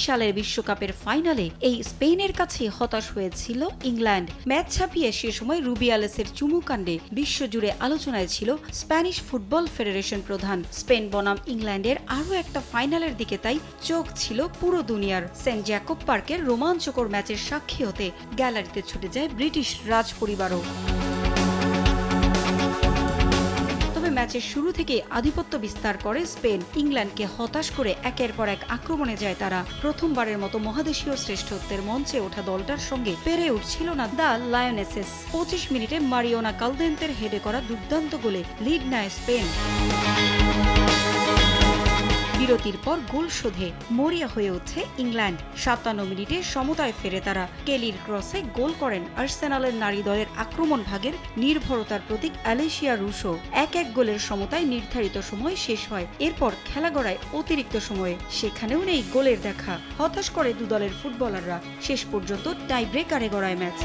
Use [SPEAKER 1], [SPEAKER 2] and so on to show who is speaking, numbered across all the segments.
[SPEAKER 1] সালের বিশ্বকাপের ফাইনালে এই স্পেনের কাছে হতাশ হয়েছিল ইংল্যান্ড। ম্যাচ ছাপিয়ে সে সময় রুবিয়ালেসের চুমুকাণ্ডে বিশ্বজুড়ে আলোচনায় ছিল স্প্যানিশ ফুটবল ফেডারেশন প্রধান। স্পেন বনাম ইংল্যান্ডের আরও একটা ফাইনালের দিকে তাই চোখ ছিল পুরো দুনিয়ার। সেন্ট জ্যাকব পার্কের রোমাঞ্চকর ম্যাচের সাক্ষী হতে গ্যালারিতে ছুটে যায় ব্রিটিশ রাজ পরিবারও। ম্যাচের শুরু থেকে আধিপত্য বিস্তার করে স্পেন। ইংল্যান্ডকে হতাশ করে একের পর এক আক্রমণে যায় তারা। প্রথমবারের মতো মহাদেশীয় শ্রেষ্ঠত্বের মঞ্চে ওঠা দলটার সঙ্গে পেরে উঠছিল না দ্য লায়নেসেস। 25 মিনিটে মারিওনা কালদেন্তের হেডে করা দুর্দান্ত গোলে লিড নেয় স্পেন। বিরতির পর গোল শোধে মরিয়া হয়ে ওঠে ইংল্যান্ড। 57 মিনিটে সমতায় ফেরে তারা। কেলির ক্রসে গোল করেন আর্সেনালের নারী দলের আক্রমণ ভাগের নির্ভরতার প্রতীক অ্যালেশিয়া রুশো। 1-1 গোলের সমতায় নির্ধারিত সময় শেষ হয়। এরপর খেলা গড়ায় অতিরিক্ত সময়ে, সেখানেও নেই গোলের দেখা। হতাশ করে দু দলের ফুটবলাররা। শেষ পর্যন্ত টাই ব্রেকারে গড়ায় ম্যাচ।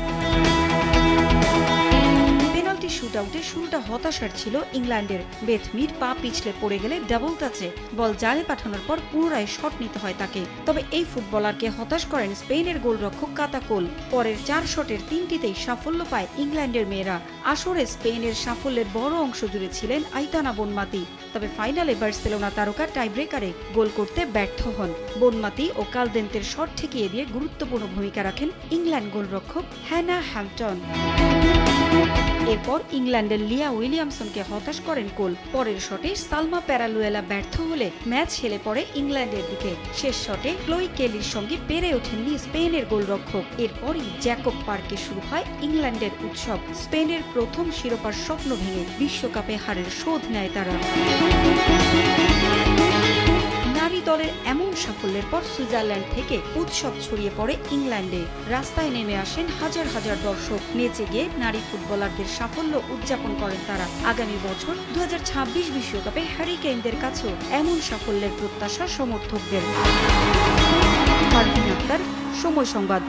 [SPEAKER 1] পেনাল্টি শুটআউটে শুরুটা হতাশার ছিল ইংল্যান্ডের। বেথ মিড পা পিছলে পড়ে গেলে ডাবল টাচে বল জালে পাঠানোর পর পুনরায় শট নিতে হয় তাকে। তবে এই ফুটবলারকে হতাশ করেন স্পেনের গোলরক্ষক কাতাকোল। পরের 4 শটের 3টিতেই সাফল্য পায় ইংল্যান্ডের মেয়েরা। আসরে স্পেনের সাফল্যের বড় অংশ জুড়ে ছিলেন আইতানা বনমাতি। তবে ফাইনালে বার্সেলোনা তারকা টাইব্রেকারে গোল করতে ব্যর্থ হন। বনমাতি ও কালদেন্তের শট ঠেকিয়ে দিয়ে গুরুত্বপূর্ণ ভূমিকা রাখেন ইংল্যান্ড গোলরক্ষক হ্যানা হ্যাম্পটন। এরপর ইংল্যান্ডের লিয়া উইলিয়ামসনকে হতাশ করেন কোল। পরের শটে সালমা প্যারালুয়েলা ব্যর্থ হলে ম্যাচ হেলে পড়ে ইংল্যান্ডের দিকে। শেষ শটে ক্লোই কেলির সঙ্গে পেরে ওঠেননি স্পেনের গোলরক্ষক। এরপরই জ্যাকব পার্কে শুরু হয় ইংল্যান্ডের উৎসব। স্পেনের প্রথম শিরোপার স্বপ্ন ভেঙে বিশ্বকাপে হারের শোধ নেয় তারা। নারী দলের এমন সাফল্যের পর সুইজারল্যান্ড থেকে উৎসব ছড়িয়ে পড়ে ইংল্যান্ডে। রাস্তায় নেমে আসেন হাজার হাজার দর্শক। নেচে গিয়ে নারী ফুটবলারদের সাফল্য উদযাপন করেন তারা। আগামী বছর 2026 বিশ্বকাপে হ্যারিকেইনদের কাছেও এমন সাফল্যের প্রত্যাশা সমর্থকদের। সময় সংবাদ।